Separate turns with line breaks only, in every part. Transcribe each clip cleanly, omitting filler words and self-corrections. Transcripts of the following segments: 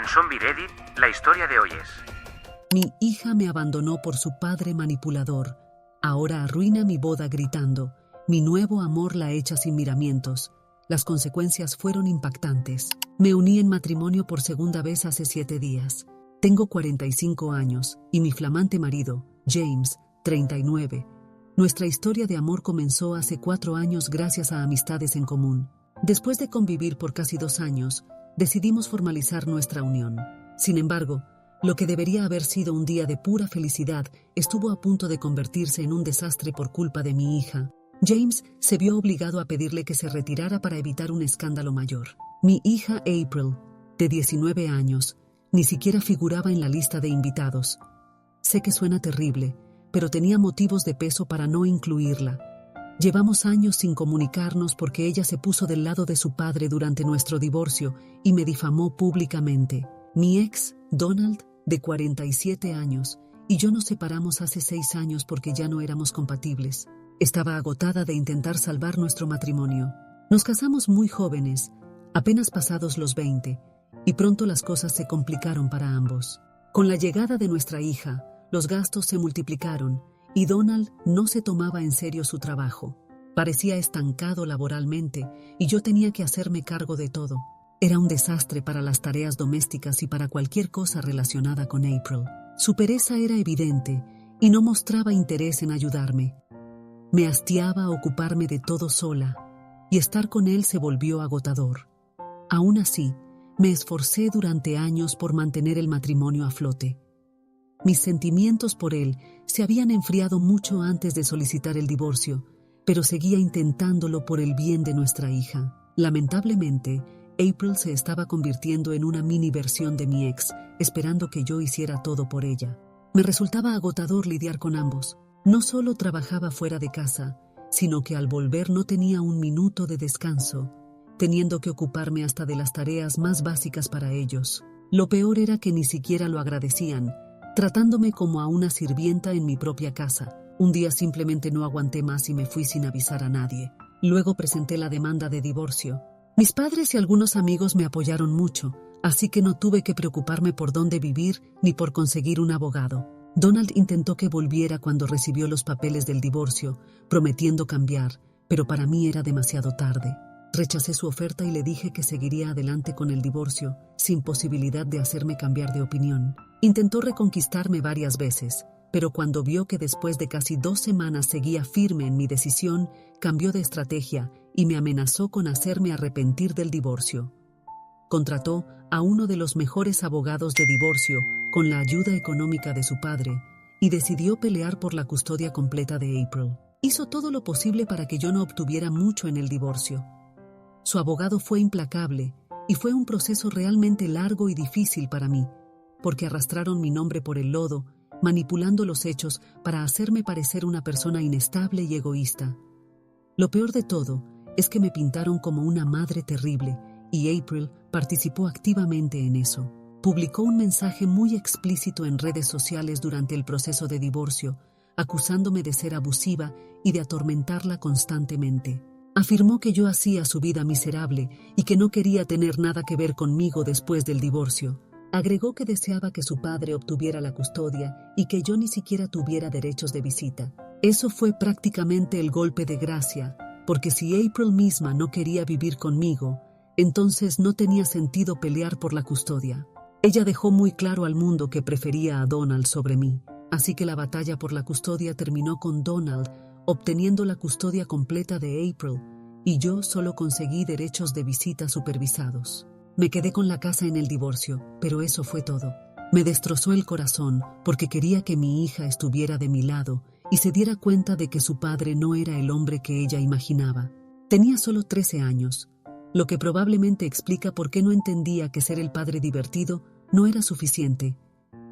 Zombie Reddit, la historia de hoy es:
Mi hija me abandonó por su padre manipulador. Ahora arruina mi boda gritando. Mi nuevo amor la echa sin miramientos. Las consecuencias fueron impactantes. Me uní en matrimonio por segunda vez hace 7 días. Tengo 45 años y mi flamante marido, James, 39. Nuestra historia de amor comenzó hace 4 años gracias a amistades en común. Después de convivir por casi 2 años, decidimos formalizar nuestra unión. Sin embargo, lo que debería haber sido un día de pura felicidad estuvo a punto de convertirse en un desastre por culpa de mi hija. James se vio obligado a pedirle que se retirara para evitar un escándalo mayor. Mi hija April, de 19 años, ni siquiera figuraba en la lista de invitados. Sé que suena terrible, pero tenía motivos de peso para no incluirla. Llevamos años sin comunicarnos porque ella se puso del lado de su padre durante nuestro divorcio y me difamó públicamente. Mi ex, Donald, de 47 años, y yo nos separamos hace 6 años porque ya no éramos compatibles. Estaba agotada de intentar salvar nuestro matrimonio. Nos casamos muy jóvenes, apenas pasados los 20, y pronto las cosas se complicaron para ambos. Con la llegada de nuestra hija, los gastos se multiplicaron y Donald no se tomaba en serio su trabajo. Parecía estancado laboralmente y yo tenía que hacerme cargo de todo. Era un desastre para las tareas domésticas y para cualquier cosa relacionada con April. Su pereza era evidente y no mostraba interés en ayudarme. Me hastiaba ocuparme de todo sola y estar con él se volvió agotador. Aún así, me esforcé durante años por mantener el matrimonio a flote. Mis sentimientos por él se habían enfriado mucho antes de solicitar el divorcio, pero seguía intentándolo por el bien de nuestra hija. Lamentablemente, April se estaba convirtiendo en una mini versión de mi ex, esperando que yo hiciera todo por ella. Me resultaba agotador lidiar con ambos. No solo trabajaba fuera de casa, sino que al volver no tenía un minuto de descanso, teniendo que ocuparme hasta de las tareas más básicas para ellos. Lo peor era que ni siquiera lo agradecían, tratándome como a una sirvienta en mi propia casa. Un día simplemente no aguanté más y me fui sin avisar a nadie. Luego presenté la demanda de divorcio. Mis padres y algunos amigos me apoyaron mucho, así que no tuve que preocuparme por dónde vivir ni por conseguir un abogado. Donald intentó que volviera cuando recibió los papeles del divorcio, prometiendo cambiar, pero para mí era demasiado tarde. Rechacé su oferta y le dije que seguiría adelante con el divorcio, sin posibilidad de hacerme cambiar de opinión. Intentó reconquistarme varias veces, pero cuando vio que después de casi 2 semanas seguía firme en mi decisión, cambió de estrategia y me amenazó con hacerme arrepentir del divorcio. Contrató a uno de los mejores abogados de divorcio con la ayuda económica de su padre y decidió pelear por la custodia completa de April. Hizo todo lo posible para que yo no obtuviera mucho en el divorcio. Su abogado fue implacable y fue un proceso realmente largo y difícil para mí, porque arrastraron mi nombre por el lodo, manipulando los hechos para hacerme parecer una persona inestable y egoísta. Lo peor de todo es que me pintaron como una madre terrible y April participó activamente en eso. Publicó un mensaje muy explícito en redes sociales durante el proceso de divorcio, acusándome de ser abusiva y de atormentarla constantemente. Afirmó que yo hacía su vida miserable y que no quería tener nada que ver conmigo después del divorcio. Agregó que deseaba que su padre obtuviera la custodia y que yo ni siquiera tuviera derechos de visita. Eso fue prácticamente el golpe de gracia, porque si April misma no quería vivir conmigo, entonces no tenía sentido pelear por la custodia. Ella dejó muy claro al mundo que prefería a Donald sobre mí, así que la batalla por la custodia terminó con Donald obteniendo la custodia completa de April, y yo solo conseguí derechos de visita supervisados. Me quedé con la casa en el divorcio, pero eso fue todo. Me destrozó el corazón porque quería que mi hija estuviera de mi lado y se diera cuenta de que su padre no era el hombre que ella imaginaba. Tenía solo 13 años, lo que probablemente explica por qué no entendía que ser el padre divertido no era suficiente,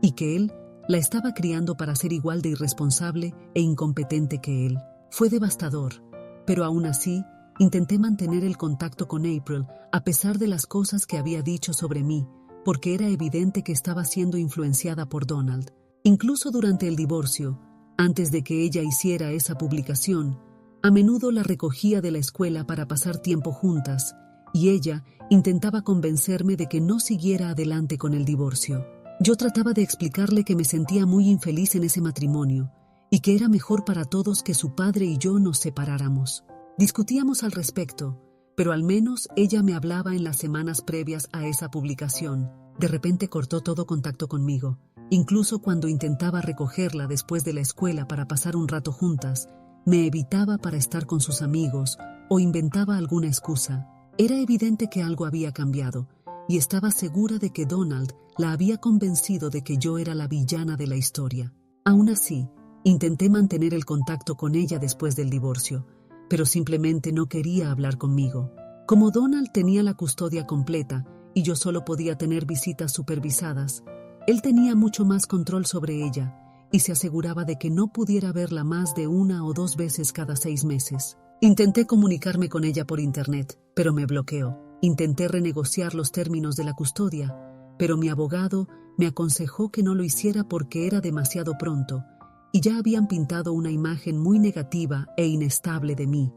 y que él la estaba criando para ser igual de irresponsable e incompetente que él. Fue devastador, pero aún así intenté mantener el contacto con April a pesar de las cosas que había dicho sobre mí, porque era evidente que estaba siendo influenciada por Donald. Incluso durante el divorcio, antes de que ella hiciera esa publicación, a menudo la recogía de la escuela para pasar tiempo juntas y ella intentaba convencerme de que no siguiera adelante con el divorcio. Yo trataba de explicarle que me sentía muy infeliz en ese matrimonio y que era mejor para todos que su padre y yo nos separáramos. Discutíamos al respecto, pero al menos ella me hablaba en las semanas previas a esa publicación. De repente cortó todo contacto conmigo. Incluso cuando intentaba recogerla después de la escuela para pasar un rato juntas, me evitaba para estar con sus amigos o inventaba alguna excusa. Era evidente que algo había cambiado, y estaba segura de que Donald la había convencido de que yo era la villana de la historia. Aún así, intenté mantener el contacto con ella después del divorcio, pero simplemente no quería hablar conmigo. Como Donald tenía la custodia completa y yo solo podía tener visitas supervisadas, él tenía mucho más control sobre ella y se aseguraba de que no pudiera verla más de 1 o 2 veces cada 6 meses. Intenté comunicarme con ella por internet, pero me bloqueó. Intenté renegociar los términos de la custodia, pero mi abogado me aconsejó que no lo hiciera porque era demasiado pronto y ya habían pintado una imagen muy negativa e inestable de mí.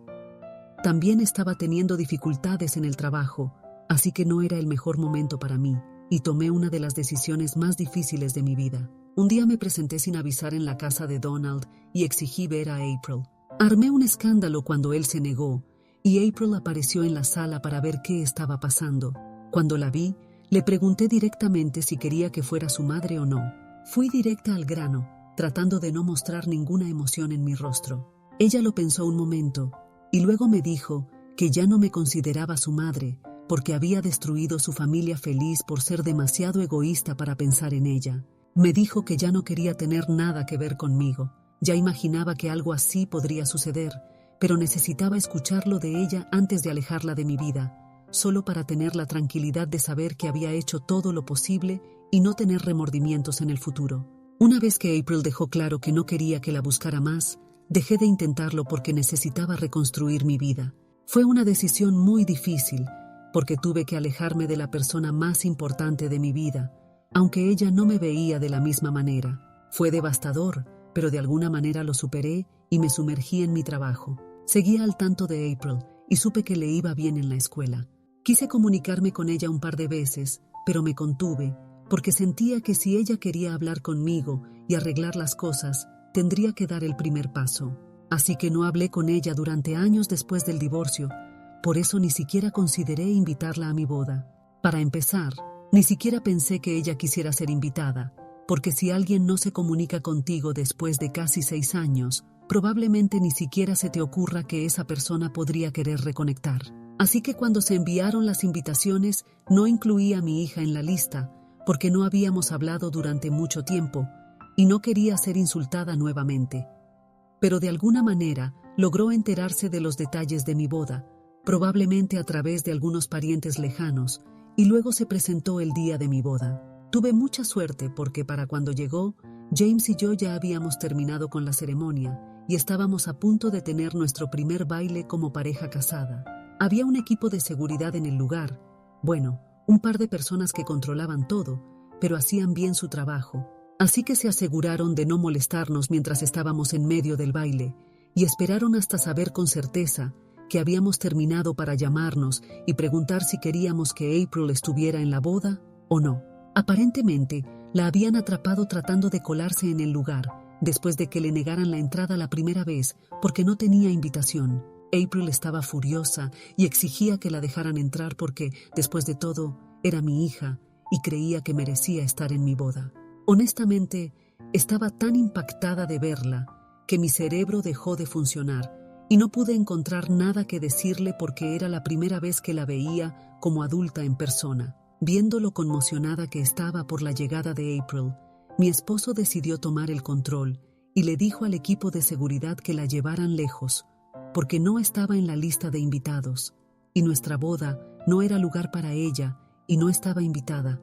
También estaba teniendo dificultades en el trabajo, así que no era el mejor momento para mí, y tomé una de las decisiones más difíciles de mi vida. Un día me presenté sin avisar en la casa de Donald y exigí ver a April. Armé un escándalo cuando él se negó, y April apareció en la sala para ver qué estaba pasando. Cuando la vi, le pregunté directamente si quería que fuera su madre o no. Fui directa al grano, tratando de no mostrar ninguna emoción en mi rostro. Ella lo pensó un momento, y luego me dijo que ya no me consideraba su madre, porque había destruido su familia feliz por ser demasiado egoísta para pensar en ella. Me dijo que ya no quería tener nada que ver conmigo. Ya imaginaba que algo así podría suceder, pero necesitaba escucharlo de ella antes de alejarla de mi vida, solo para tener la tranquilidad de saber que había hecho todo lo posible y no tener remordimientos en el futuro. Una vez que April dejó claro que no quería que la buscara más, dejé de intentarlo porque necesitaba reconstruir mi vida. Fue una decisión muy difícil, porque tuve que alejarme de la persona más importante de mi vida, aunque ella no me veía de la misma manera. Fue devastador, pero de alguna manera lo superé y me sumergí en mi trabajo. Seguía al tanto de April y supe que le iba bien en la escuela. Quise comunicarme con ella un par de veces, pero me contuve, porque sentía que si ella quería hablar conmigo y arreglar las cosas, tendría que dar el primer paso. Así que no hablé con ella durante años después del divorcio. Por eso ni siquiera consideré invitarla a mi boda. Para empezar, ni siquiera pensé que ella quisiera ser invitada, porque si alguien no se comunica contigo después de casi 6 años, probablemente ni siquiera se te ocurra que esa persona podría querer reconectar. Así que cuando se enviaron las invitaciones, no incluí a mi hija en la lista, porque no habíamos hablado durante mucho tiempo, y no quería ser insultada nuevamente. Pero de alguna manera logró enterarse de los detalles de mi boda, probablemente a través de algunos parientes lejanos, y luego se presentó el día de mi boda. Tuve mucha suerte porque para cuando llegó, James y yo ya habíamos terminado con la ceremonia y estábamos a punto de tener nuestro primer baile como pareja casada. Había un equipo de seguridad en el lugar, bueno, un par de personas que controlaban todo, pero hacían bien su trabajo. Así que se aseguraron de no molestarnos mientras estábamos en medio del baile y esperaron hasta saber con certeza que habíamos terminado para llamarnos y preguntar si queríamos que April estuviera en la boda o no. Aparentemente, la habían atrapado tratando de colarse en el lugar, después de que le negaran la entrada la primera vez porque no tenía invitación. April estaba furiosa y exigía que la dejaran entrar porque, después de todo, era mi hija y creía que merecía estar en mi boda. Honestamente, estaba tan impactada de verla que mi cerebro dejó de funcionar y no pude encontrar nada que decirle porque era la primera vez que la veía como adulta en persona. Viendo lo conmocionada que estaba por la llegada de April, mi esposo decidió tomar el control y le dijo al equipo de seguridad que la llevaran lejos, porque no estaba en la lista de invitados, y nuestra boda no era lugar para ella y no estaba invitada.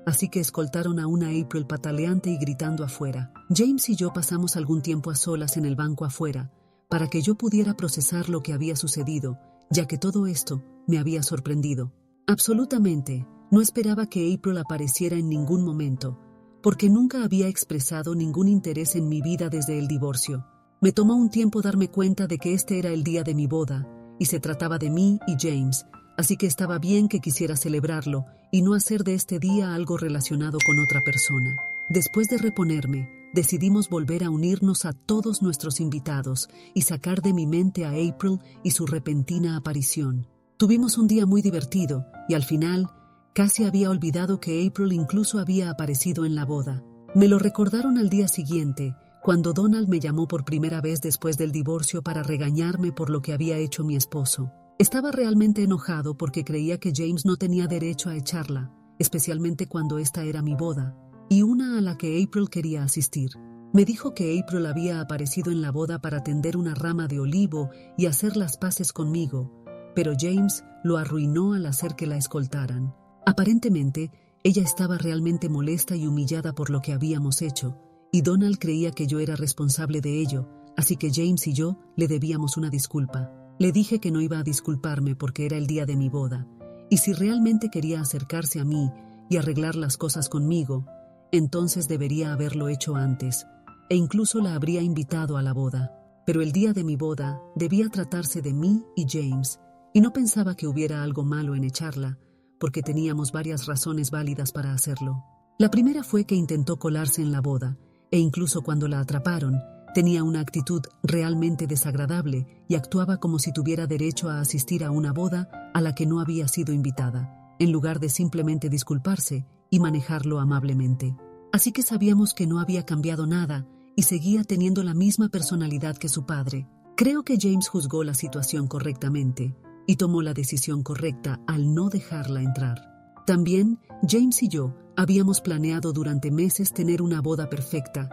Así que escoltaron a una April pataleante y gritando afuera. James y yo pasamos algún tiempo a solas en el banco afuera, para que yo pudiera procesar lo que había sucedido, ya que todo esto me había sorprendido. Absolutamente, no esperaba que April apareciera en ningún momento, porque nunca había expresado ningún interés en mi vida desde el divorcio. Me tomó un tiempo darme cuenta de que este era el día de mi boda, y se trataba de mí y James, así que estaba bien que quisiera celebrarlo y no hacer de este día algo relacionado con otra persona. Después de reponerme, decidimos volver a unirnos a todos nuestros invitados y sacar de mi mente a April y su repentina aparición. Tuvimos un día muy divertido y al final casi había olvidado que April incluso había aparecido en la boda. Me lo recordaron al día siguiente, cuando Donald me llamó por primera vez después del divorcio para regañarme por lo que había hecho mi esposo. Estaba realmente enojado porque creía que James no tenía derecho a echarla, especialmente cuando esta era mi boda, y una a la que April quería asistir. Me dijo que April había aparecido en la boda para tender una rama de olivo y hacer las paces conmigo, pero James lo arruinó al hacer que la escoltaran. Aparentemente, ella estaba realmente molesta y humillada por lo que habíamos hecho, y Donald creía que yo era responsable de ello, así que James y yo le debíamos una disculpa. Le dije que no iba a disculparme porque era el día de mi boda, y si realmente quería acercarse a mí y arreglar las cosas conmigo, entonces debería haberlo hecho antes, e incluso la habría invitado a la boda. Pero el día de mi boda debía tratarse de mí y James, y no pensaba que hubiera algo malo en echarla, porque teníamos varias razones válidas para hacerlo. La primera fue que intentó colarse en la boda, e incluso cuando la atraparon, tenía una actitud realmente desagradable y actuaba como si tuviera derecho a asistir a una boda a la que no había sido invitada, en lugar de simplemente disculparse y manejarlo amablemente. Así que sabíamos que no había cambiado nada y seguía teniendo la misma personalidad que su padre. Creo que James juzgó la situación correctamente y tomó la decisión correcta al no dejarla entrar. También, James y yo habíamos planeado durante meses tener una boda perfecta,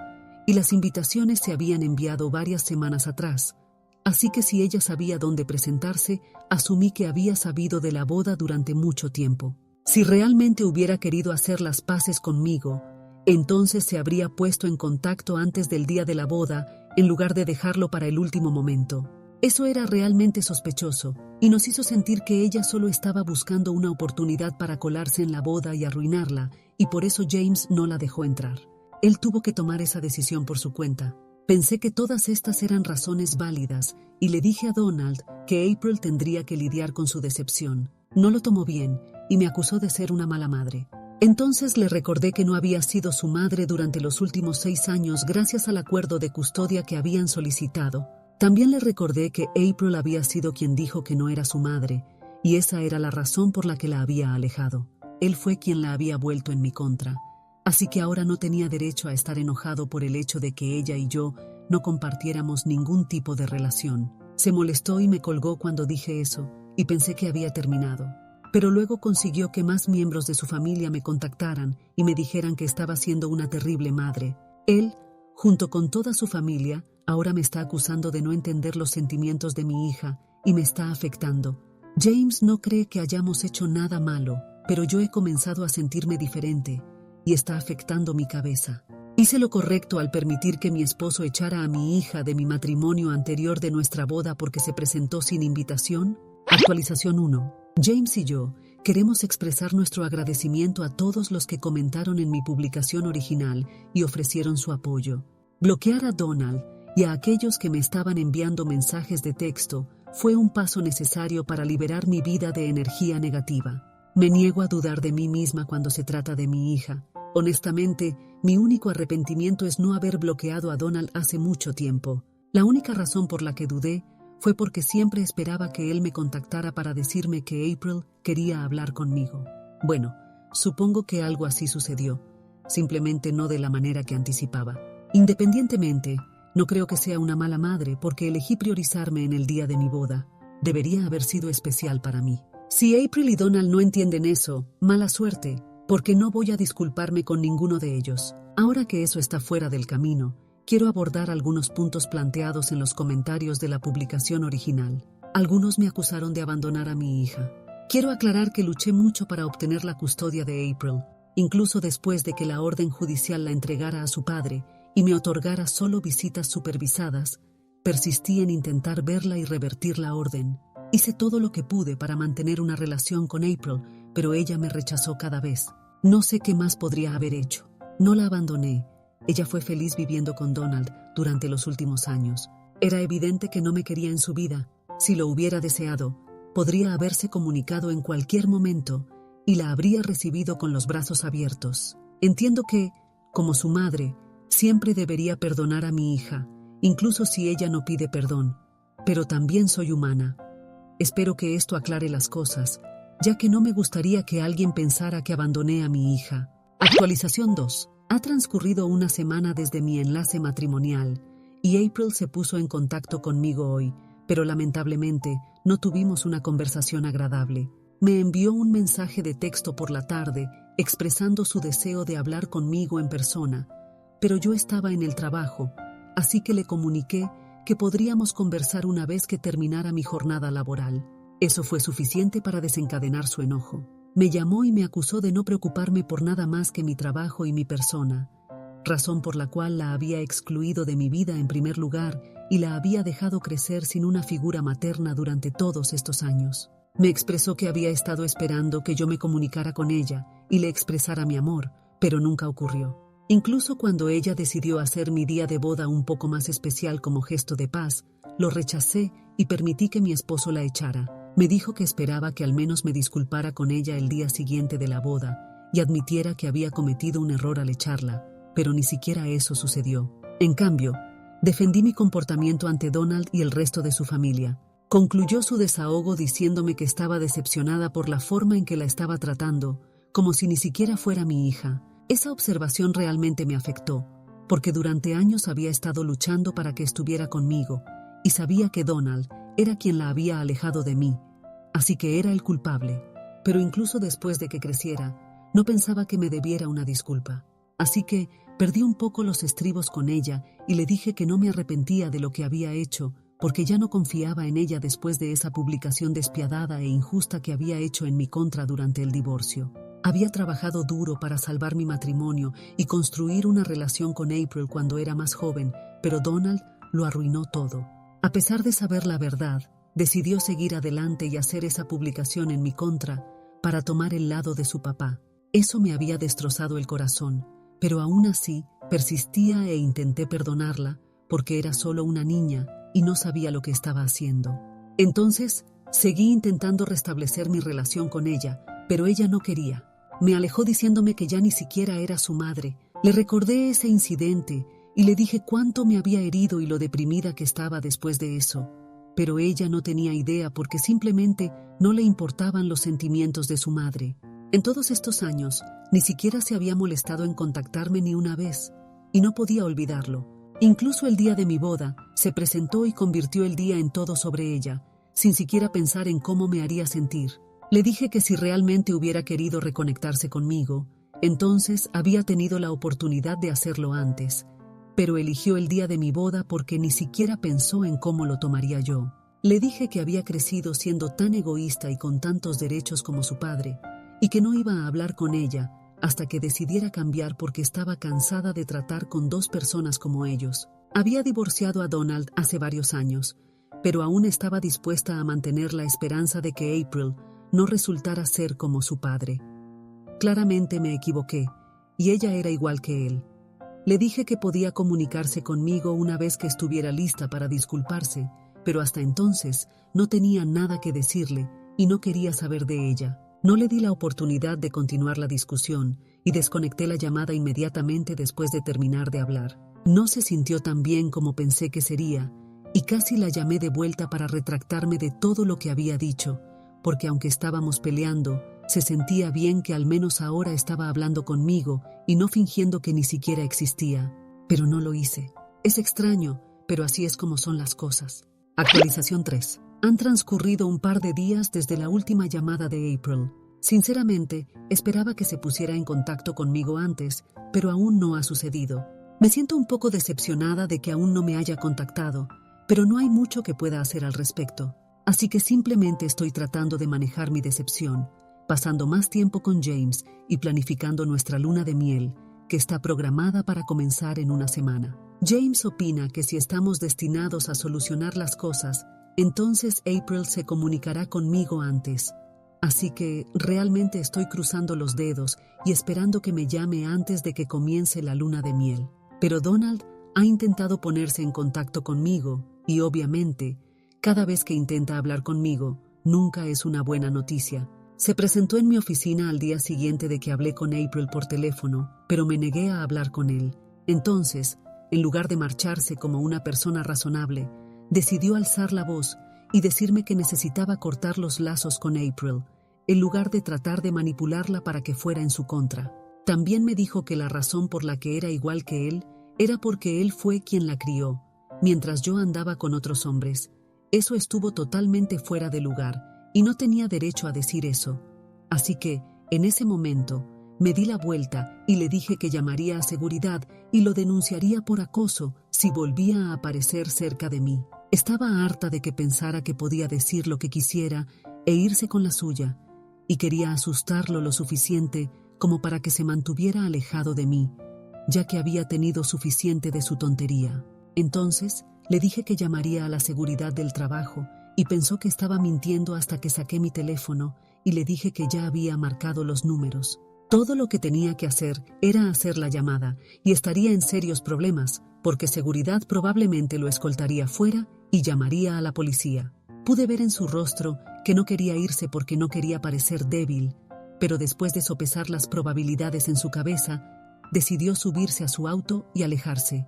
y las invitaciones se habían enviado varias semanas atrás, así que si ella sabía dónde presentarse, asumí que había sabido de la boda durante mucho tiempo. Si realmente hubiera querido hacer las paces conmigo, entonces se habría puesto en contacto antes del día de la boda, en lugar de dejarlo para el último momento. Eso era realmente sospechoso, y nos hizo sentir que ella solo estaba buscando una oportunidad para colarse en la boda y arruinarla, y por eso James no la dejó entrar. Él tuvo que tomar esa decisión por su cuenta. Pensé que todas estas eran razones válidas, y le dije a Donald que April tendría que lidiar con su decepción. No lo tomó bien, y me acusó de ser una mala madre. Entonces le recordé que no había sido su madre durante los últimos 6 años gracias al acuerdo de custodia que habían solicitado. También le recordé que April había sido quien dijo que no era su madre, y esa era la razón por la que la había alejado. Él fue quien la había vuelto en mi contra. Así que ahora no tenía derecho a estar enojado por el hecho de que ella y yo no compartiéramos ningún tipo de relación. Se molestó y me colgó cuando dije eso, y pensé que había terminado. Pero luego consiguió que más miembros de su familia me contactaran y me dijeran que estaba siendo una terrible madre. Él, junto con toda su familia, ahora me está acusando de no entender los sentimientos de mi hija y me está afectando. James no cree que hayamos hecho nada malo, pero yo he comenzado a sentirme diferente y está afectando mi cabeza. ¿Hice lo correcto al permitir que mi esposo echara a mi hija de mi matrimonio anterior de nuestra boda porque se presentó sin invitación? Actualización 1. James y yo queremos expresar nuestro agradecimiento a todos los que comentaron en mi publicación original y ofrecieron su apoyo. Bloquear a Donald y a aquellos que me estaban enviando mensajes de texto fue un paso necesario para liberar mi vida de energía negativa. Me niego a dudar de mí misma cuando se trata de mi hija. Honestamente, mi único arrepentimiento es no haber bloqueado a Donald hace mucho tiempo. La única razón por la que dudé fue porque siempre esperaba que él me contactara para decirme que April quería hablar conmigo. Bueno, supongo que algo así sucedió, simplemente no de la manera que anticipaba. Independientemente, no creo que sea una mala madre porque elegí priorizarme en el día de mi boda. Debería haber sido especial para mí. Si April y Donald no entienden eso, mala suerte, porque no voy a disculparme con ninguno de ellos. Ahora que eso está fuera del camino, quiero abordar algunos puntos planteados en los comentarios de la publicación original. Algunos me acusaron de abandonar a mi hija. Quiero aclarar que luché mucho para obtener la custodia de April, incluso después de que la orden judicial la entregara a su padre y me otorgara solo visitas supervisadas. Persistí en intentar verla y revertir la orden. Hice todo lo que pude para mantener una relación con April, pero ella me rechazó cada vez. No sé qué más podría haber hecho. No la abandoné. Ella fue feliz viviendo con Donald durante los últimos años. Era evidente que no me quería en su vida. Si lo hubiera deseado, podría haberse comunicado en cualquier momento y la habría recibido con los brazos abiertos. Entiendo que, como su madre, siempre debería perdonar a mi hija, incluso si ella no pide perdón, pero también soy humana. Espero que esto aclare las cosas, ya que no me gustaría que alguien pensara que abandoné a mi hija. Actualización 2. Ha transcurrido una semana desde mi enlace matrimonial y April se puso en contacto conmigo hoy, pero lamentablemente no tuvimos una conversación agradable. Me envió un mensaje de texto por la tarde expresando su deseo de hablar conmigo en persona, pero yo estaba en el trabajo, así que le comuniqué que podríamos conversar una vez que terminara mi jornada laboral. Eso fue suficiente para desencadenar su enojo. Me llamó y me acusó de no preocuparme por nada más que mi trabajo y mi persona, razón por la cual la había excluido de mi vida en primer lugar y la había dejado crecer sin una figura materna durante todos estos años. Me expresó que había estado esperando que yo me comunicara con ella y le expresara mi amor, pero nunca ocurrió. Incluso cuando ella decidió hacer mi día de boda un poco más especial como gesto de paz, lo rechacé y permití que mi esposo la echara. Me dijo que esperaba que al menos me disculpara con ella el día siguiente de la boda y admitiera que había cometido un error al echarla, pero ni siquiera eso sucedió. En cambio, defendí mi comportamiento ante Donald y el resto de su familia. Concluyó su desahogo diciéndome que estaba decepcionada por la forma en que la estaba tratando, como si ni siquiera fuera mi hija. Esa observación realmente me afectó, porque durante años había estado luchando para que estuviera conmigo, y sabía que Donald era quien la había alejado de mí, así que era el culpable. Pero incluso después de que creciera, no pensaba que me debiera una disculpa. Así que perdí un poco los estribos con ella y le dije que no me arrepentía de lo que había hecho, porque ya no confiaba en ella después de esa publicación despiadada e injusta que había hecho en mi contra durante el divorcio. Había trabajado duro para salvar mi matrimonio y construir una relación con April cuando era más joven, pero Donald lo arruinó todo. A pesar de saber la verdad, decidió seguir adelante y hacer esa publicación en mi contra para tomar el lado de su papá. Eso me había destrozado el corazón, pero aún así persistía e intenté perdonarla porque era solo una niña y no sabía lo que estaba haciendo. Entonces, seguí intentando restablecer mi relación con ella, pero ella no quería. Me alejó diciéndome que ya ni siquiera era su madre. Le recordé ese incidente y le dije cuánto me había herido y lo deprimida que estaba después de eso. Pero ella no tenía idea porque simplemente no le importaban los sentimientos de su madre. En todos estos años, ni siquiera se había molestado en contactarme ni una vez, y no podía olvidarlo. Incluso el día de mi boda, se presentó y convirtió el día en todo sobre ella, sin siquiera pensar en cómo me haría sentir. Le dije que si realmente hubiera querido reconectarse conmigo, entonces había tenido la oportunidad de hacerlo antes, pero eligió el día de mi boda porque ni siquiera pensó en cómo lo tomaría yo. Le dije que había crecido siendo tan egoísta y con tantos derechos como su padre, y que no iba a hablar con ella hasta que decidiera cambiar porque estaba cansada de tratar con dos personas como ellos. Había divorciado a Donald hace varios años, pero aún estaba dispuesta a mantener la esperanza de que April no resultara ser como su padre. Claramente me equivoqué, y ella era igual que él. Le dije que podía comunicarse conmigo una vez que estuviera lista para disculparse, pero hasta entonces no tenía nada que decirle y no quería saber de ella. No le di la oportunidad de continuar la discusión y desconecté la llamada inmediatamente después de terminar de hablar. No se sintió tan bien como pensé que sería, y casi la llamé de vuelta para retractarme de todo lo que había dicho, porque aunque estábamos peleando, se sentía bien que al menos ahora estaba hablando conmigo y no fingiendo que ni siquiera existía. Pero no lo hice. Es extraño, pero así es como son las cosas. Actualización 3. Han transcurrido un par de días desde la última llamada de April. Sinceramente, esperaba que se pusiera en contacto conmigo antes, pero aún no ha sucedido. Me siento un poco decepcionada de que aún no me haya contactado, pero no hay mucho que pueda hacer al respecto. Así que simplemente estoy tratando de manejar mi decepción, pasando más tiempo con James y planificando nuestra luna de miel, que está programada para comenzar en una semana. James opina que si estamos destinados a solucionar las cosas, entonces April se comunicará conmigo antes. Así que realmente estoy cruzando los dedos y esperando que me llame antes de que comience la luna de miel. Pero Donald ha intentado ponerse en contacto conmigo y obviamente, cada vez que intenta hablar conmigo, nunca es una buena noticia. Se presentó en mi oficina al día siguiente de que hablé con April por teléfono, pero me negué a hablar con él. Entonces, en lugar de marcharse como una persona razonable, decidió alzar la voz y decirme que necesitaba cortar los lazos con April, en lugar de tratar de manipularla para que fuera en su contra. También me dijo que la razón por la que era igual que él era porque él fue quien la crió, mientras yo andaba con otros hombres. Eso estuvo totalmente fuera de lugar y no tenía derecho a decir eso. Así que, en ese momento, me di la vuelta y le dije que llamaría a seguridad y lo denunciaría por acoso si volvía a aparecer cerca de mí. Estaba harta de que pensara que podía decir lo que quisiera e irse con la suya, y quería asustarlo lo suficiente como para que se mantuviera alejado de mí, ya que había tenido suficiente de su tontería. Entonces, le dije que llamaría a la seguridad del trabajo y pensó que estaba mintiendo hasta que saqué mi teléfono y le dije que ya había marcado los números. Todo lo que tenía que hacer era hacer la llamada y estaría en serios problemas, porque seguridad probablemente lo escoltaría fuera y llamaría a la policía. Pude ver en su rostro que no quería irse porque no quería parecer débil, pero después de sopesar las probabilidades en su cabeza, decidió subirse a su auto y alejarse.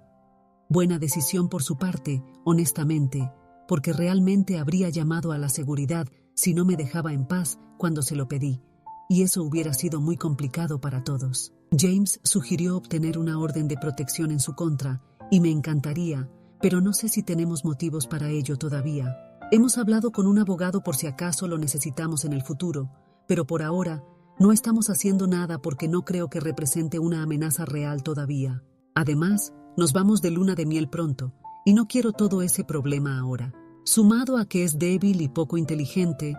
Buena decisión por su parte, honestamente, porque realmente habría llamado a la seguridad si no me dejaba en paz cuando se lo pedí, y eso hubiera sido muy complicado para todos. James sugirió obtener una orden de protección en su contra, y me encantaría, pero no sé si tenemos motivos para ello todavía. Hemos hablado con un abogado por si acaso lo necesitamos en el futuro, pero por ahora no estamos haciendo nada porque no creo que represente una amenaza real todavía. Además, nos vamos de luna de miel pronto, y no quiero todo ese problema ahora. Sumado a que es débil y poco inteligente,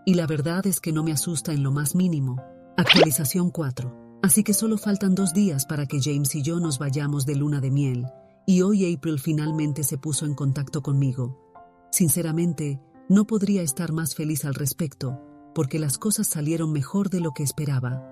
y la verdad es que no me asusta en lo más mínimo. Actualización 4. Así que solo faltan 2 días para que James y yo nos vayamos de luna de miel, y hoy April finalmente se puso en contacto conmigo. Sinceramente, no podría estar más feliz al respecto, porque las cosas salieron mejor de lo que esperaba.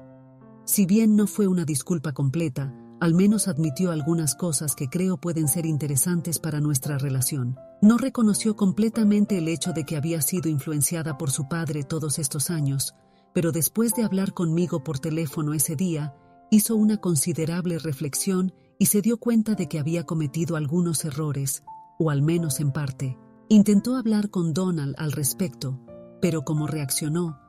Si bien no fue una disculpa completa, al menos admitió algunas cosas que creo pueden ser interesantes para nuestra relación. No reconoció completamente el hecho de que había sido influenciada por su padre todos estos años, pero después de hablar conmigo por teléfono ese día, hizo una considerable reflexión y se dio cuenta de que había cometido algunos errores, o al menos en parte. Intentó hablar con Donald al respecto, pero como reaccionó,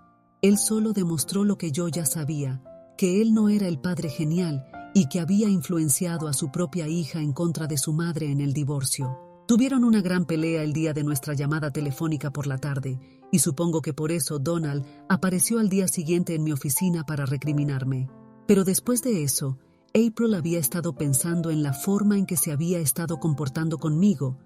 él solo demostró lo que yo ya sabía, que él no era el padre genial y que había influenciado a su propia hija en contra de su madre en el divorcio. Tuvieron una gran pelea el día de nuestra llamada telefónica por la tarde, y supongo que por eso Donald apareció al día siguiente en mi oficina para recriminarme. Pero después de eso, April había estado pensando en la forma en que se había estado comportando conmigo,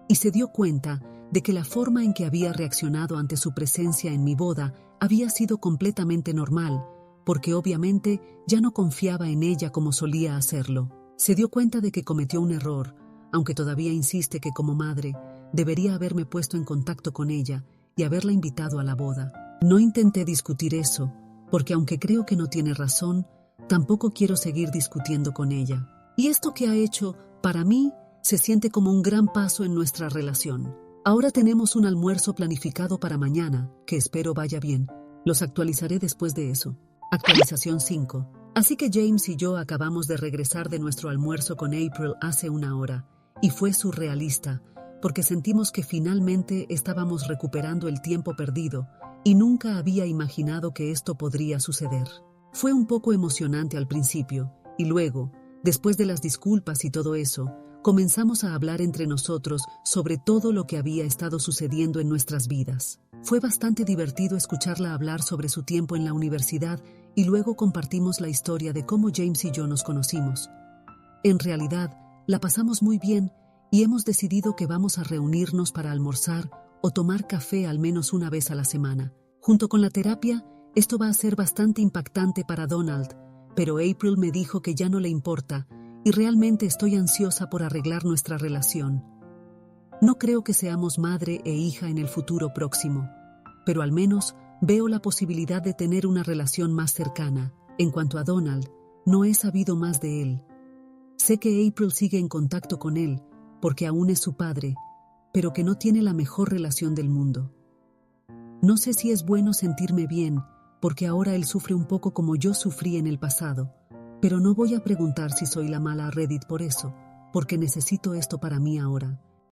y se dio cuenta de que la forma en que había reaccionado ante su presencia en mi boda había sido completamente normal, porque obviamente ya no confiaba en ella como solía hacerlo. Se dio cuenta de que cometió un error, aunque todavía insiste que como madre debería haberme puesto en contacto con ella y haberla invitado a la boda. No intenté discutir eso, porque aunque creo que no tiene razón, tampoco quiero seguir discutiendo con ella. Y esto que ha hecho, para mí, se siente como un gran paso en nuestra relación. Ahora tenemos un almuerzo planificado para mañana, que espero vaya bien. Los actualizaré después de eso. Actualización 5. Así que James y yo acabamos de regresar de nuestro almuerzo con April hace una hora, y fue surrealista, porque sentimos que finalmente estábamos recuperando el tiempo perdido, y nunca había imaginado que esto podría suceder. Fue un poco emocionante al principio, y luego, después de las disculpas y todo eso, comenzamos a hablar entre nosotros sobre todo lo que había estado sucediendo en nuestras vidas. Fue bastante divertido escucharla hablar sobre su tiempo en la universidad y luego compartimos la historia de cómo James y yo nos conocimos. En realidad, la pasamos muy bien y hemos decidido que vamos a reunirnos para almorzar o tomar café al menos una vez a la semana. Junto con la terapia, esto va a ser bastante impactante para Donald, pero April me dijo que ya no le importa y realmente estoy ansiosa por arreglar nuestra relación. No creo que seamos madre e hija en el futuro próximo, pero al menos veo la posibilidad de tener una relación más cercana. En cuanto a Donald, no he sabido más de él. Sé que April sigue en contacto con él, porque aún es su padre, pero que no tiene la mejor relación del mundo. No sé si es bueno sentirme bien, porque ahora él sufre un poco como yo sufrí en el pasado, pero no voy a preguntar si soy la mala Reddit por eso, porque necesito esto para mí ahora.